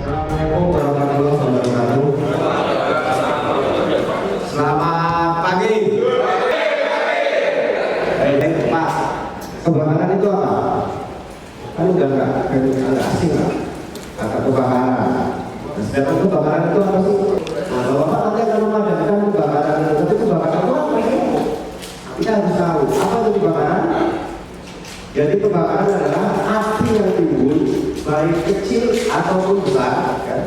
Assalamualaikum warahmatullahi wabarakatuh. Selamat pagi. Pak, kebakaran itu apa? Kan udah agak asing lah. Kata kebakaran. Sedangkan kebakaran itu apa sih? Nah, kalau Bapak nanti akan memadamkan kebakaran, tapi kebakaran itu apa sih? Kita harus tahu apa itu kebakaran. Jadi kebakaran adalah api yang timbul baik kecil ataupun besar, kan?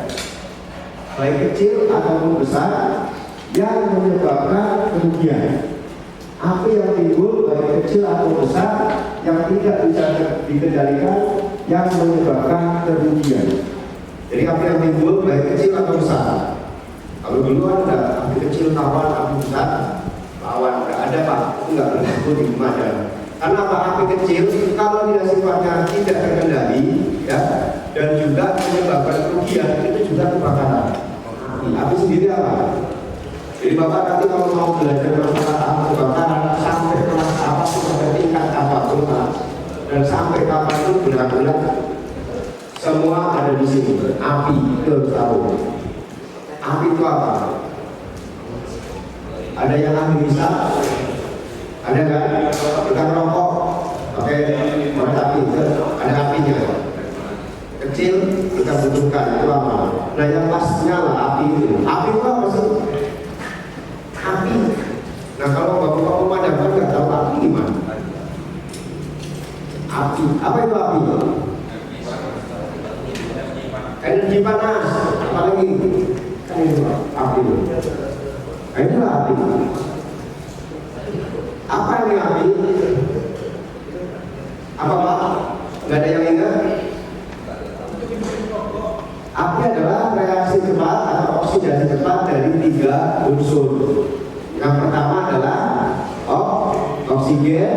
Baik kecil ataupun besar yang menyebabkan kerugian. Api yang timbul baik kecil atau besar yang tidak bisa dikendalikan yang menyebabkan kerugian. Jadi api yang timbul baik kecil atau besar. Kalau dulu ada api kecil lawan api besar lawan, nggak ada Pak, itu nggak berlaku di pemadam. Karena apa? Api kecil kalau tidak sifatnya tidak terkendali, ya, dan juga menyebabkan kerugian, itu juga kebakaran. Api sendiri apa? Jadi Bapak nanti kalau mau belajar masalah kebakaran sampai kelas apa, sampai tingkat apapun, dan sampai kapan itu benar-benar semua ada di sini. Api itu harus tahu. Api itu apa? Ada yang ahli bisa? Ada nggak? Kita rokok pakai korek api, ada apinya. Kecil kita butuhkan, itu apa? Nah yang pas nyala api itu. Api itu apa sih? Api. Nah kalau bapak pemadam nggak tahu api gimana? Api. Apa itu api? Energi panas. Apalagi kan itu api. Nah, itulah api. Apa ini api? Apa Pak? Nggak ada yang ingat? Api adalah reaksi cepat atau oksidasi cepat dari 3 unsur. Yang pertama adalah oksigen,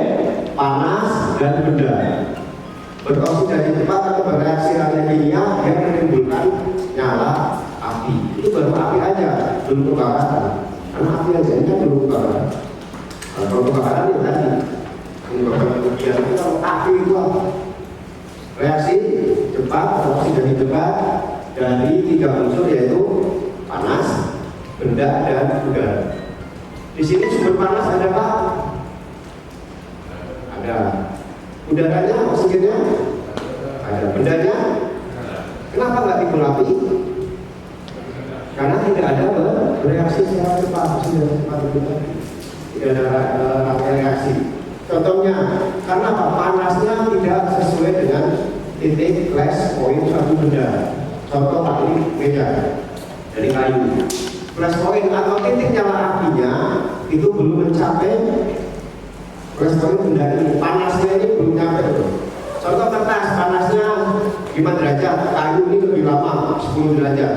panas, dan benda. Beroksidasi cepat atau bereaksi reaksi kimia yang menimbulkan nyala api. Itu baru api aja, belum kebakaran. Karena api aja ini belum kebakaran. Kalau kebakaran ya tadi menyebabkan kerugian. Kalau api itu apa? Reaksi cepat atau oksidasi cepat dari 3 unsur yaitu panas, benda, dan udara. Di sini sumber panas ada Pak? Ada. Udaranya, oksigennya? Ada. Bendanya? Kenapa nggak timbul api? Karena tidak ada bereaksi secara cepat, oksidasi cepat itu. Tidak ada reaksi. Contohnya, karena apa? Panasnya tidak sesuai dengan titik flash point suatu benda. Contoh Pak, ini meja dari kayu. Flash point atau titik nyala apinya itu belum mencapai flash point benda ini. Panasnya ini belum nyampe. Contoh kertas, panasnya 5 derajat, kayu ini lebih lama 10 derajat.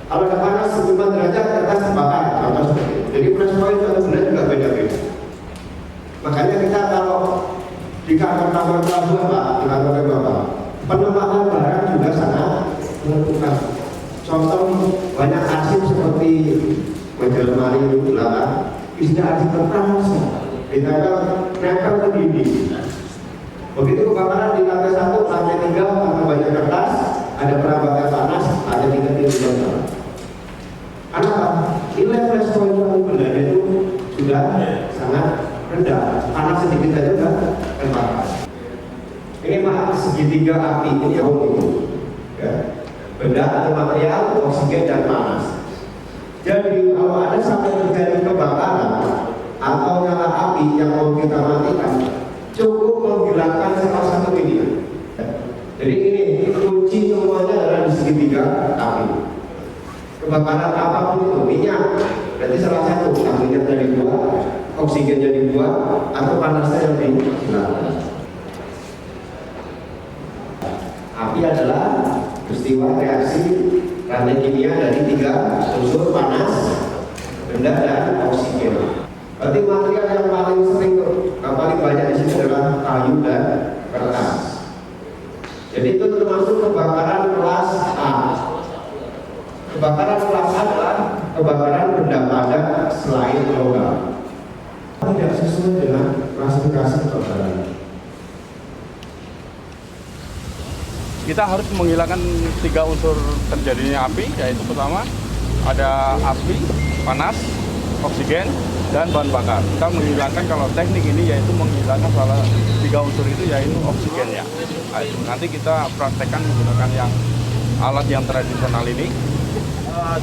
Kalau ada panas 5 derajat, kertas terbakar. Contoh seperti itu. Jadi flash point suatu benda juga beda-beda. Makanya kita kalau di kantor-kantor pelabuhan Pak, di kantor Bapak, penempatan barang juga sangat menentukan. Contoh banyak arsip seperti meja lemari di belakang, isinya arsip kertas, ditempel ke dinding. Begitu kebakaran di lantai 1, lantai 3 karena banyak kertas, ada perambakan panas, ada 3 titik. Karena nilai flash point bendanya itu sudah sangat rendah, panas sedikit saja sudah terbakar. Ini mah segitiga api ini yang ya. Benda atau material, oksigen, dan panas. Jadi kalau ada sampai terjadi kebakaran atau nyala api yang mau kita matikan, kebakaran apapun itu, minyak, berarti salah satu, minyaknya dibuat, oksigennya dibuat, atau panasnya yang dihilangkan. Api adalah peristiwa reaksi rantai kimia dari 3 unsur panas, benda, dan oksigen. Berarti material yang paling sering, paling banyak di sini adalah kayu dan kertas. Jadi itu termasuk kebakaran kelas A. Kebakaran kelas A adalah kebakaran benda padat selain logam. Tidak sesuai dengan klasifikasi kebakaran. Kita harus menghilangkan 3 unsur terjadinya api, yaitu pertama ada api, panas, oksigen, dan bahan bakar. Kita menghilangkan, kalau teknik ini yaitu menghilangkan salah 3 unsur itu, yaitu oksigennya. Nah, nanti kita praktekkan menggunakan yang alat yang tradisional ini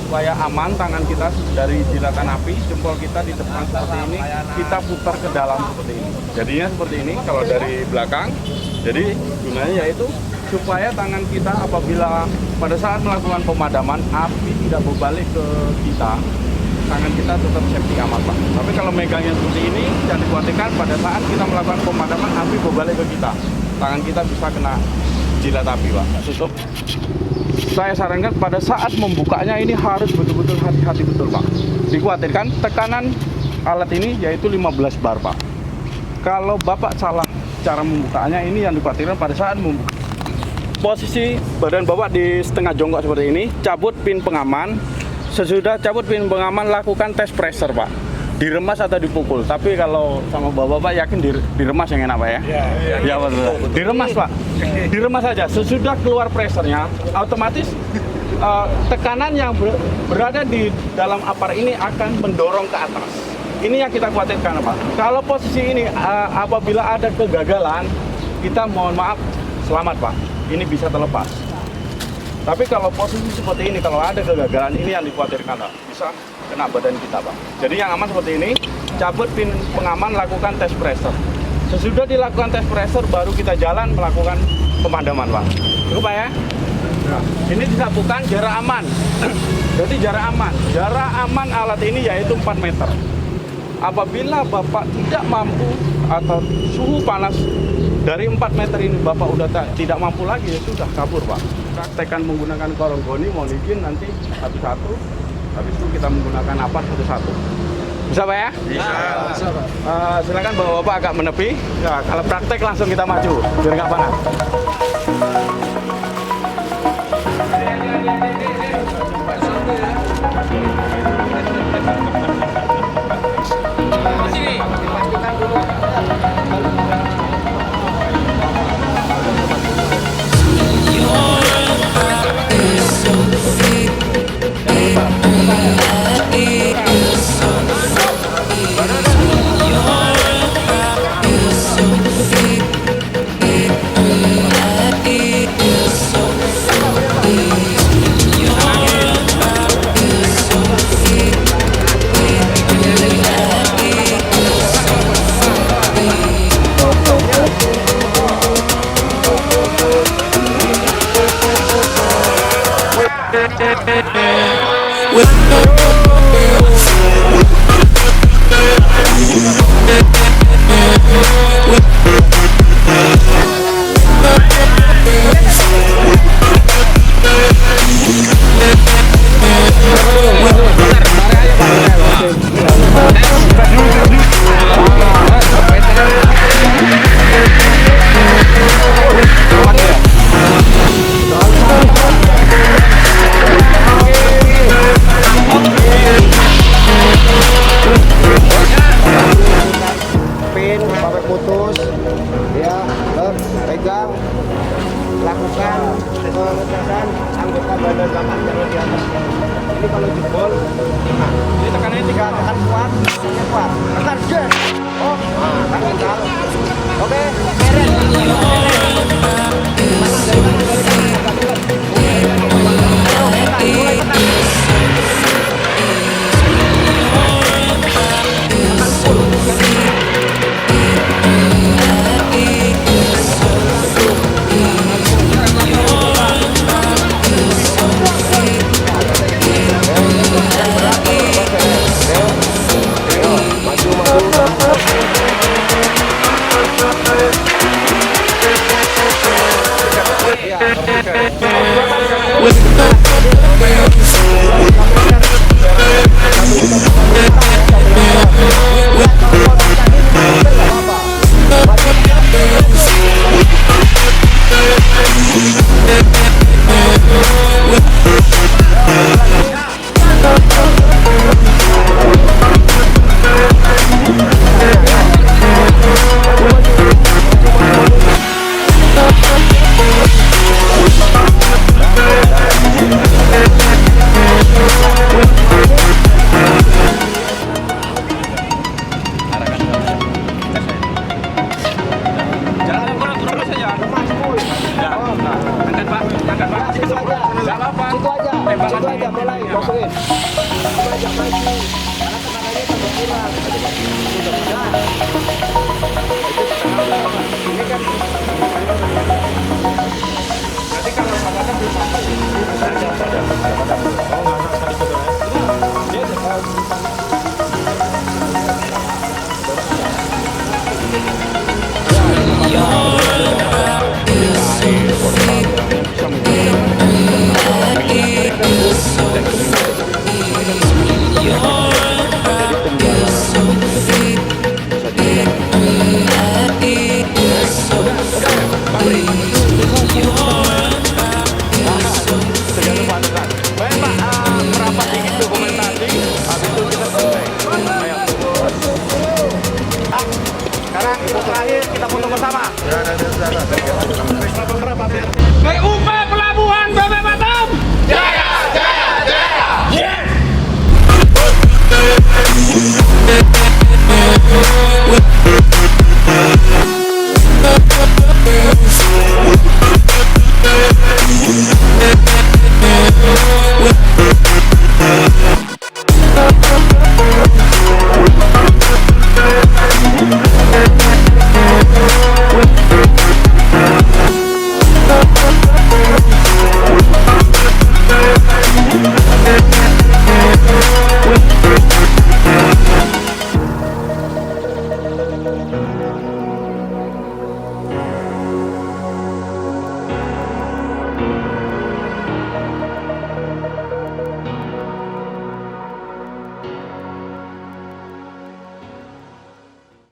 supaya aman tangan kita dari jilatan api. Jempol kita di depan seperti ini, kita putar ke dalam seperti ini. Jadinya seperti ini kalau dari belakang. Jadi gunanya yaitu supaya tangan kita apabila pada saat melakukan pemadaman api tidak berbalik ke kita, tangan kita tetap safety aman, Pak. Tapi kalau megangnya seperti ini, jangan dikhawatirkan pada saat kita melakukan pemadaman api berbalik ke kita, tangan kita bisa kena jilat api, Pak. Tutup. Saya sarankan pada saat membukanya ini harus betul-betul hati-hati betul, Pak. Dikhawatirkan tekanan alat ini yaitu 15 bar, Pak. Kalau Bapak salah cara membukanya, ini yang dikhawatirkan pada saat membuka. Posisi badan Bapak di setengah jongkok seperti ini, cabut pin pengaman. Sesudah cabut pin pengaman, lakukan tes pressure, Pak. Diremas atau dipukul. Tapi kalau sama Bapak yakin diremas yang enak, Pak ya? Ya, betul. Diremas, Pak. Diremas saja. Sesudah keluar pressernya, otomatis tekanan yang berada di dalam apar ini akan mendorong ke atas. Ini yang kita khawatirkan, Pak. Kalau posisi ini apabila ada kegagalan, kita mohon maaf, selamat, Pak. Ini bisa terlepas. Tapi kalau posisi seperti ini, kalau ada kegagalan, ini yang dikhawatirkan, Pak. Bisa kena badan kita, Pak. Jadi yang aman seperti ini, cabut pin pengaman, lakukan tes pressure. Sesudah dilakukan tes pressure, baru kita jalan melakukan pemadaman, Pak. Cukup, Pak ya? Ini disapukan jarak aman. Jadi jarak aman. Jarak aman alat ini yaitu 4 meter. Apabila Bapak tidak mampu atau suhu panas dari 4 meter ini Bapak udah tidak mampu lagi, ya sudah kabur, Pak. Praktekkan menggunakan korong goni, mohon izin nanti satu-satu. Habis itu kita menggunakan apar satu-satu. Bisa, Pak ya? Bisa. Silakan Bapak agak menepi. Ya, kalau praktek langsung kita maju, biar nggak panas. Jangan kurang-kurang saja. Ya, nah, angkat Pak, angkat Pak. Nggak apa-apa. Situ aja mulai masukin. Situ aja maju. Karena tenaganya tambah kurang. Ini kan nanti kalau misalkan belum sampai, sekarang terakhir kita foto bersama. Baik,